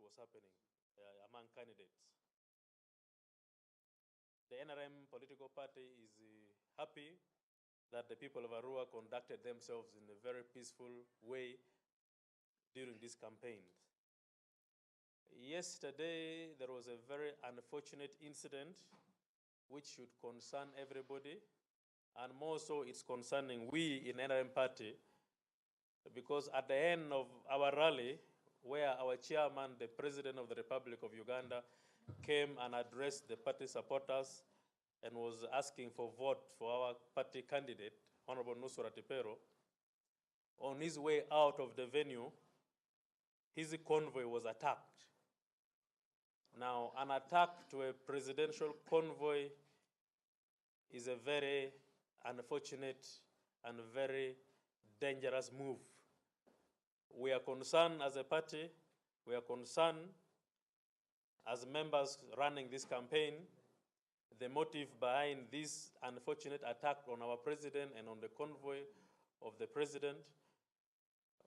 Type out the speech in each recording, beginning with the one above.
was happening among candidates. The NRM political party is happy that the people of Arua conducted themselves in a very peaceful way during this campaign. Yesterday, there was a very unfortunate incident which should concern everybody, and more so it's concerning we in NRM party, because at the end of our rally, where our chairman, the President of the Republic of Uganda, came and addressed the party supporters and was asking for vote for our party candidate, Honorable Nusura Tipero, on his way out of the venue, his convoy was attacked. Now, an attack to a presidential convoy is a very unfortunate and very dangerous move. We are concerned as a party, we are concerned as members running this campaign, the motive behind this unfortunate attack on our president and on the convoy of the president,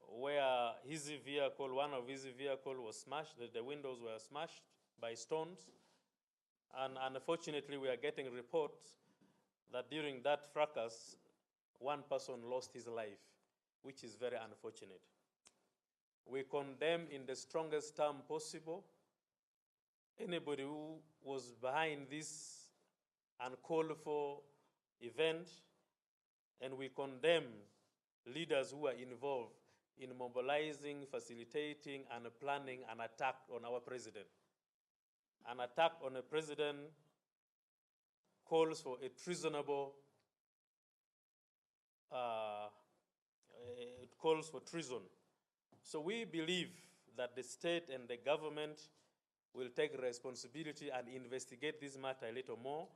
where his vehicle, one of his vehicles was smashed, the windows were smashed by stones. And unfortunately, we are getting reports that during that fracas, one person lost his life, which is very unfortunate. We condemn in the strongest term possible anybody who was behind this uncalled for event, and we condemn leaders who are involved in mobilizing, facilitating, and planning an attack on our president. An attack on a president calls for a treasonable, it calls for treason. So we believe that the state and the government will take responsibility and investigate this matter a little more,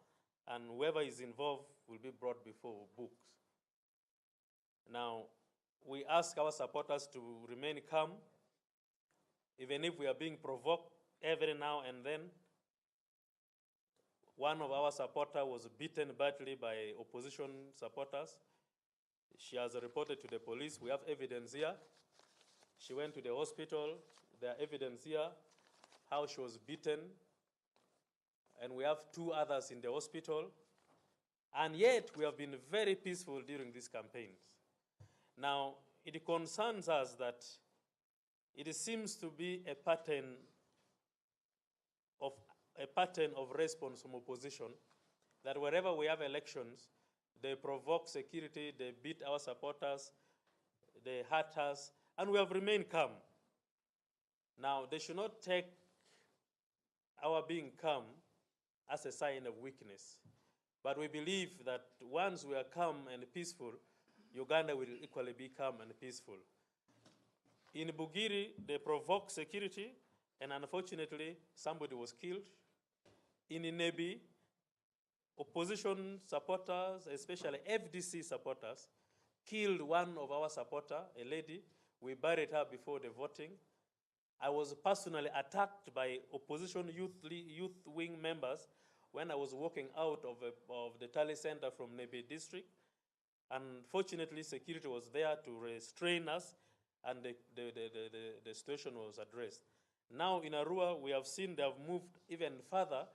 and whoever is involved will be brought before books. Now, we ask our supporters to remain calm, even if we are being provoked every now and then. One of our supporters was beaten badly by opposition supporters. She has reported to the police. We have evidence here. She went to the hospital. There are evidence here how she was beaten. And we have 2 others in the hospital. And yet, we have been very peaceful during these campaigns. Now, it concerns us that it seems to be a pattern of response from opposition, that wherever we have elections, they provoke security, they beat our supporters, they hurt us, and we have remained calm. Now, they should not take our being calm as a sign of weakness. But we believe that once we are calm and peaceful, Uganda will equally be calm and peaceful. In Bugiri, they provoked security, and unfortunately, somebody was killed. In Inebi, opposition supporters, especially FDC supporters, killed one of our supporters, a lady. We buried her before the voting. I was personally attacked by opposition youth wing members when I was walking out of the Tally Center from Nebe district. Unfortunately, security was there to restrain us, and the situation was addressed. Now in Arua, we have seen they have moved even further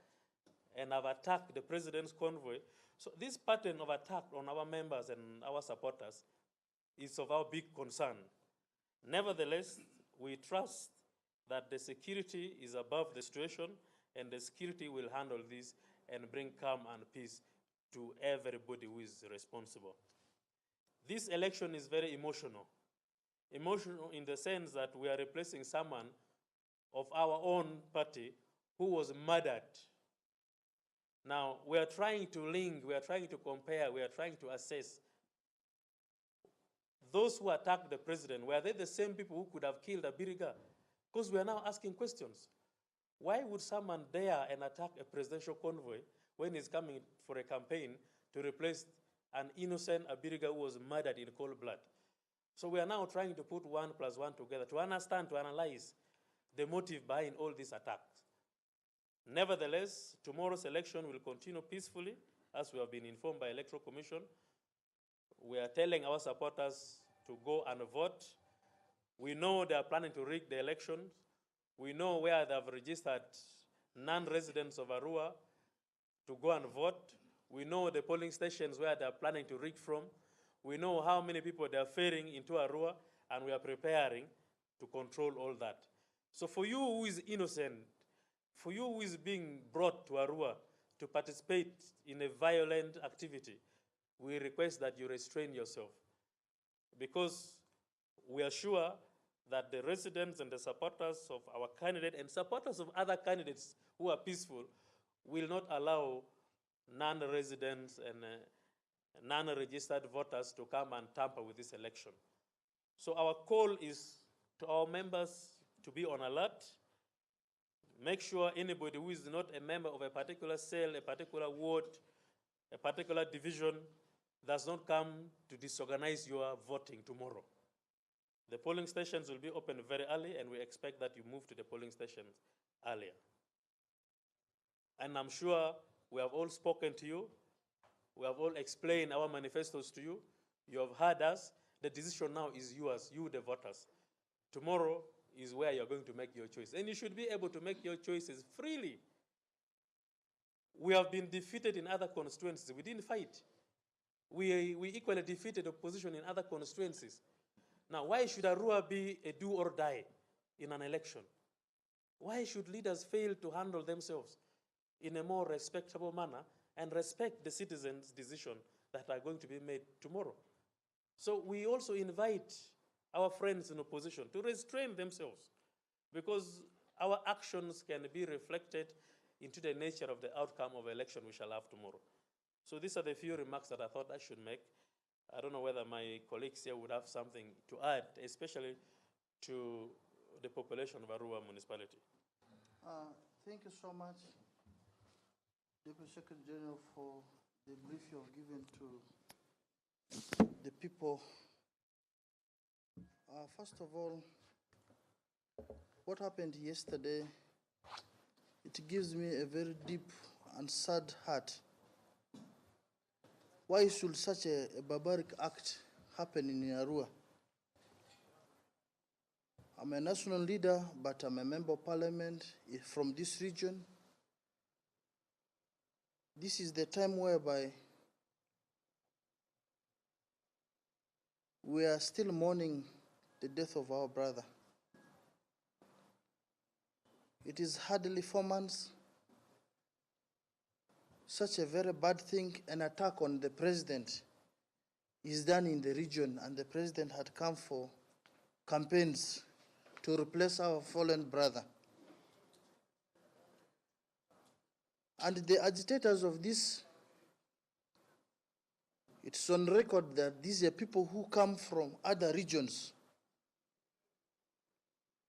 and have attacked the president's convoy. So this pattern of attack on our members and our supporters is of our big concern. Nevertheless, we trust that the security is above the situation, and the security will handle this and bring calm and peace to everybody who is responsible. This election is very emotional. Emotional in the sense that we are replacing someone of our own party who was murdered. Now, we are trying to link, we are trying to compare, we are trying to assess. Those who attacked the president, were they the same people who could have killed Abiriga? Because we are now asking questions. Why would someone dare and attack a presidential convoy when he's coming for a campaign to replace an innocent Abiriga who was murdered in cold blood? So we are now trying to put 1 + 1 together to understand, to analyze the motive behind all these attacks. Nevertheless, tomorrow's election will continue peacefully, as we have been informed by Electoral Commission. We are telling our supporters to go and vote. We know they are planning to rig the elections. We know where they have registered non-residents of Arua to go and vote. We know the polling stations where they are planning to reach from. We know how many people they are ferrying into Arua, and we are preparing to control all that. So for you who is innocent, for you who is being brought to Arua to participate in a violent activity, we request that you restrain yourself, because we are sure that the residents and the supporters of our candidate and supporters of other candidates who are peaceful will not allow non-residents and non-registered voters to come and tamper with this election. So our call is to our members to be on alert. Make sure anybody who is not a member of a particular cell, a particular ward, a particular division does not come to disorganize your voting tomorrow. The polling stations will be open very early, and we expect that you move to the polling stations earlier. And I'm sure we have all spoken to you. We have all explained our manifestos to you. You have heard us. The decision now is yours, you the voters. Tomorrow is where you're going to make your choice. And you should be able to make your choices freely. We have been defeated in other constituencies. We didn't fight. We equally defeated opposition in other constituencies. Now, why should Arua be a do or die in an election? Why should leaders fail to handle themselves in a more respectable manner and respect the citizens' decisions that are going to be made tomorrow? So we also invite our friends in opposition to restrain themselves, because our actions can be reflected into the nature of the outcome of the election we shall have tomorrow. So these are the few remarks that I thought I should make. I don't know whether my colleagues here would have something to add, especially to the population of Arua municipality. Thank you so much, Deputy Secretary General, for the brief you have given to the people. First of all, what happened yesterday, it gives me a very deep and sad heart. Why should such a barbaric act happen in Arua? I'm a national leader, but I'm a member of parliament from this region. This is the time whereby we are still mourning the death of our brother. It is hardly 4 months. Such a very bad thing, an attack on the president, is done in the region, and the president had come for campaigns to replace our fallen brother. And the agitators of this, it's on record that these are people who come from other regions.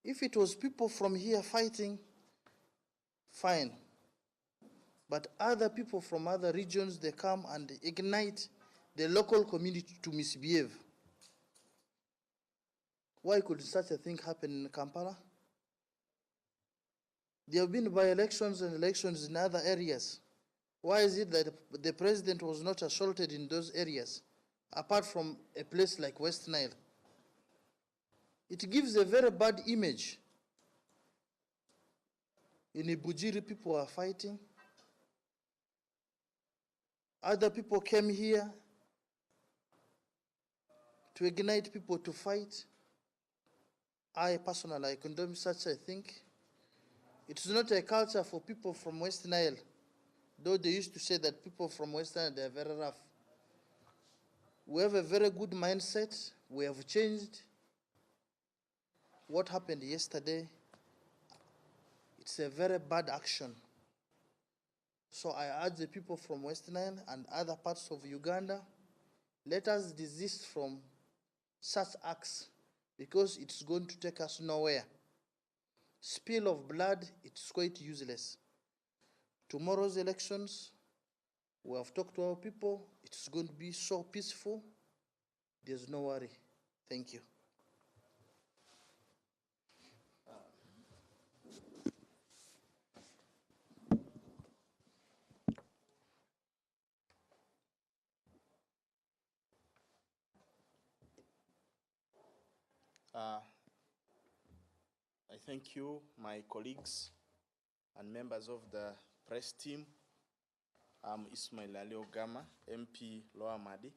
If it was people from here fighting, fine. But other people from other regions, they come and ignite the local community to misbehave. Why could such a thing happen in Kampala? There have been by-elections and elections in other areas. Why is it that the president was not assaulted in those areas, apart from a place like West Nile? It gives a very bad image. In Ibujiri, people are fighting. Other people came here to ignite people to fight. I personally, I condemn such a thing. It's not a culture for people from West Nile, though they used to say that people from West Nile, they are very rough. We have a very good mindset. We have changed. What happened yesterday, it's a very bad action. So I urge the people from West Nile and other parts of Uganda, let us desist from such acts, because it's going to take us nowhere. Spill of blood, it's quite useless. Tomorrow's elections, we have talked to our people, it's going to be so peaceful, there's no worry. Thank you. thank you, my colleagues and members of the press team. I'm Ismail Ali Ogama, MP Lower Madi,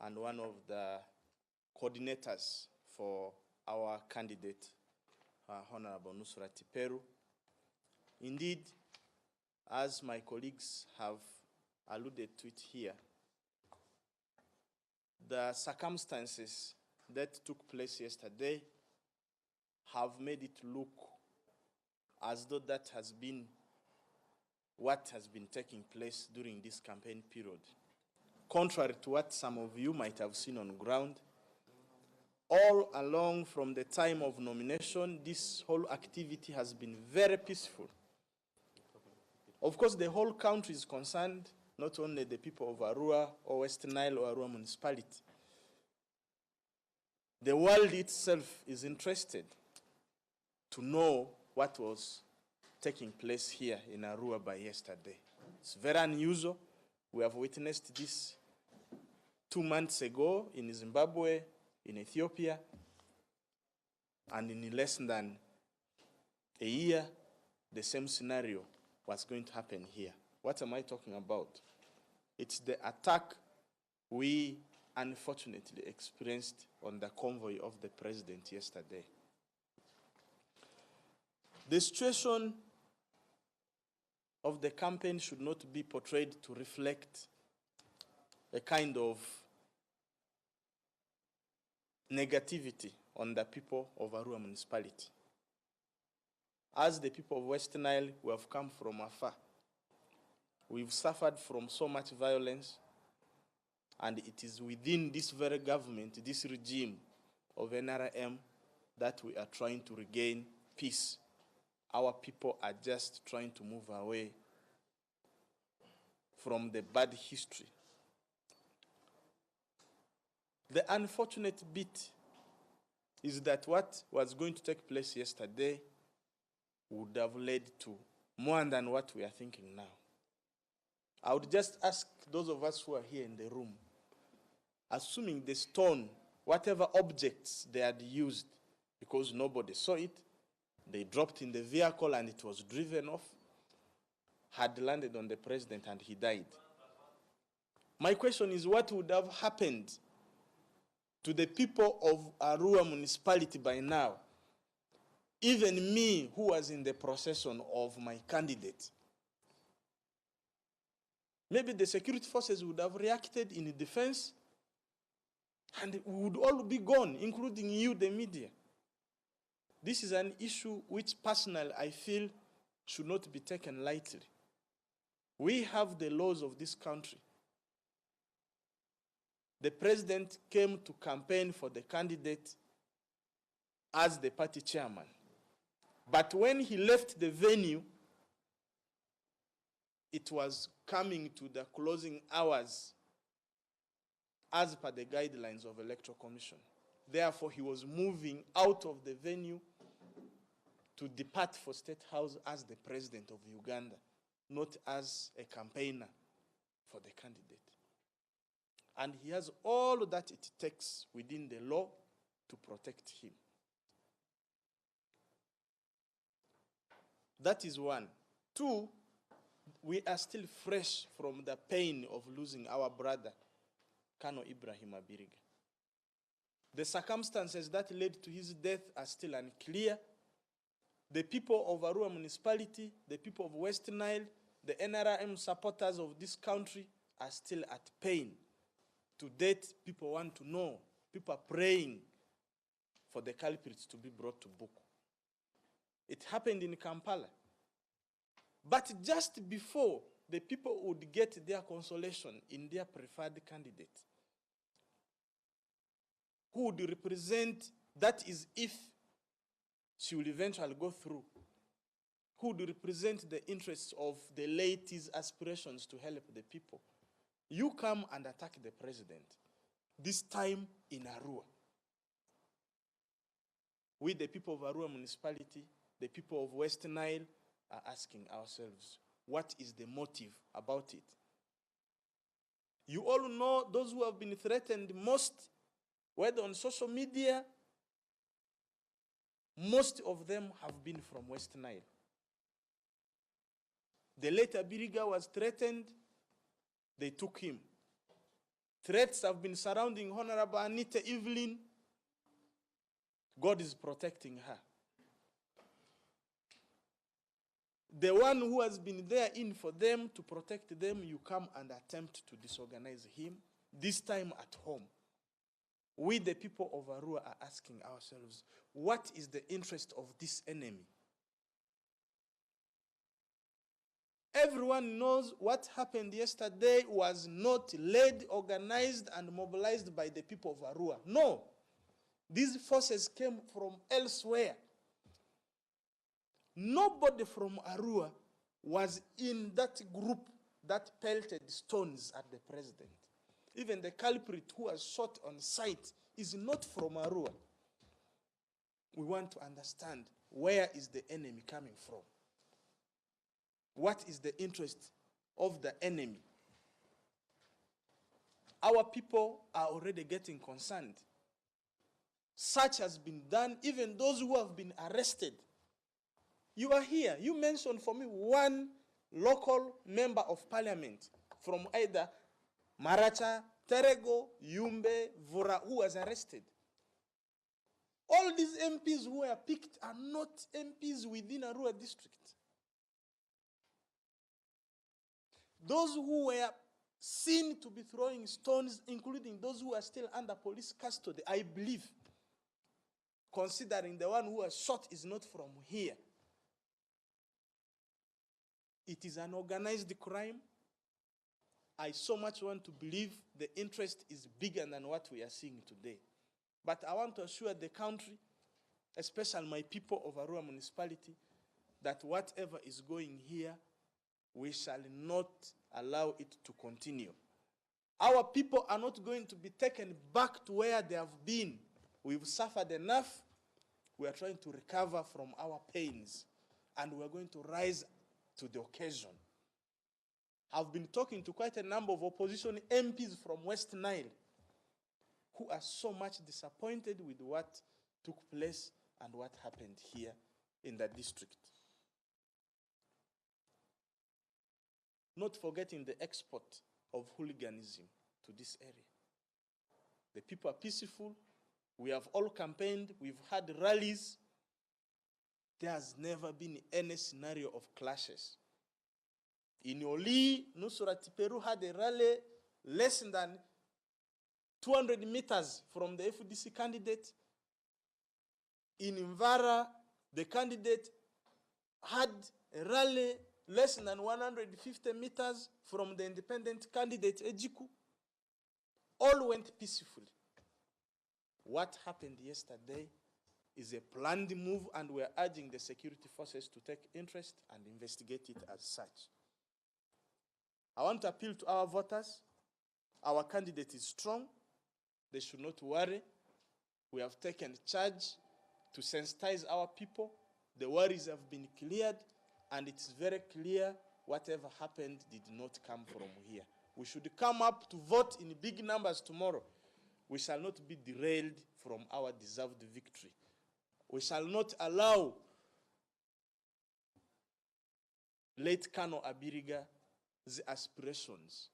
and one of the coordinators for our candidate, Honorable Nusrat Peru. Indeed, as my colleagues have alluded to it here, the circumstances that took place yesterday have made it look as though that has been what has been taking place during this campaign period. Contrary to what some of you might have seen on ground, all along from the time of nomination, this whole activity has been very peaceful. Of course, the whole country is concerned, not only the people of Arua or West Nile or Arua municipality. The world itself is interested to know what was taking place here in Arua by yesterday. It's very unusual. We have witnessed this 2 months ago in Zimbabwe, in Ethiopia, and in less than a year, the same scenario was going to happen here. What am I talking about? It's the attack we unfortunately experienced on the convoy of the president yesterday. The situation of the campaign should not be portrayed to reflect a kind of negativity on the people of Arua municipality. As the people of West Nile, we have come from afar. We've suffered from so much violence, and it is within this very government, this regime of NRM, that we are trying to regain peace. Our people are just trying to move away from the bad history. The unfortunate bit is that what was going to take place yesterday would have led to more than what we are thinking now. I would just ask those of us who are here in the room, assuming the stone, whatever objects they had used, because nobody saw it, they dropped in the vehicle and it was driven off, had landed on the president and he died. My question is, what would have happened to the people of Arua municipality by now? Even me, who was in the procession of my candidate. Maybe the security forces would have reacted in defense and we would all be gone, including you, the media. This is an issue which personally I feel should not be taken lightly. We have the laws of this country. The president came to campaign for the candidate as the party chairman. But when he left the venue, it was coming to the closing hours as per the guidelines of Electoral Commission. Therefore, he was moving out of the venue to depart for State House as the president of Uganda, not as a campaigner for the candidate. And he has all that it takes within the law to protect him. That is one. Two, we are still fresh from the pain of losing our brother, Kano Ibrahim Abiriga. The circumstances that led to his death are still unclear. The people of Arua municipality, the people of West Nile, the NRM supporters of this country are still at pain. To date, people want to know. People are praying for the culprits to be brought to book. It happened in Kampala. But just before the people would get their consolation in their preferred candidate, who would represent, that is if she will eventually go through, who would represent the interests of the lady's aspirations to help the people. You come and attack the president, this time in Arua. We, the people of Arua municipality, the people of West Nile, are asking ourselves, what is the motive about it? You all know those who have been threatened most, whether on social media most of them have been from West Nile. The late Abiriga was threatened, they took him. Threats have been surrounding Honorable Anita Evelyn. God is protecting her. The one who has been there in for them to protect them, you come and attempt to disorganize him, this time at home. We, the people of Arua, are asking ourselves, what is the interest of this enemy? Everyone knows what happened yesterday was not led, organized, and mobilized by the people of Arua. No. These forces came from elsewhere. Nobody from Arua was in that group that pelted stones at the president. Even the culprit who was shot on sight is not from Arua. We want to understand, where is the enemy coming from? What is the interest of the enemy? Our people are already getting concerned. Such has been done, even those who have been arrested. You are here. You mentioned for me one local member of parliament from either Maracha, Terego, Yumbe, Vura, who was arrested. All these MPs who were picked are not MPs within Arua district. Those who were seen to be throwing stones, including those who are still under police custody, I believe, considering the one who was shot is not from here. It is an organized crime. I so much want to believe the interest is bigger than what we are seeing today. But I want to assure the country, especially my people of Arua municipality, that whatever is going here, we shall not allow it to continue. Our people are not going to be taken back to where they have been. We've suffered enough. We are trying to recover from our pains, and we are going to rise to the occasion. I've been talking to quite a number of opposition MPs from West Nile who are so much disappointed with what took place and what happened here in the district. Not forgetting the export of hooliganism to this area. The people are peaceful. We have all campaigned. We've had rallies. There has never been any scenario of clashes. In Oli, Nusrat Peru had a rally less than 200 meters from the FDC candidate. In Imvara, the candidate had a rally less than 150 meters from the independent candidate, Ejiku. All went peacefully. What happened yesterday is a planned move, and we're urging the security forces to take interest and investigate it as such. I want to appeal to our voters. Our candidate is strong. They should not worry. We have taken charge to sensitize our people. The worries have been cleared, and it's very clear whatever happened did not come from here. We should come up to vote in big numbers tomorrow. We shall not be derailed from our deserved victory. We shall not allow late Kano Abiriga's aspirations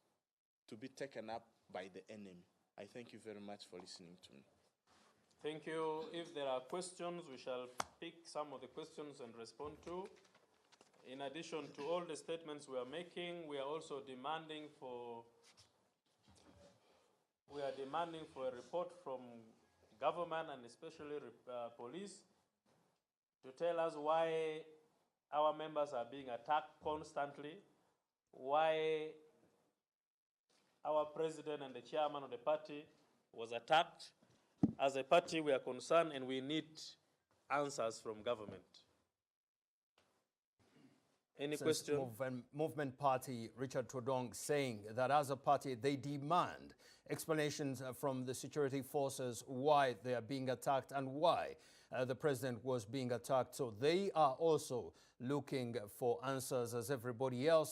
to be taken up by the enemy. I thank you very much for listening to me. Thank you. If there are questions, we shall pick some of the questions and respond to. In addition to all the statements we are making, we are also demanding for a report from government and especially police to tell us why our members are being attacked constantly, why our president and the chairman of the party was attacked. As a party, we are concerned and we need answers from government. Any question? Movement Party, Richard Todong, saying that as a party, they demand explanations from the security forces why they are being attacked and why the president was being attacked. So they are also looking for answers as everybody else.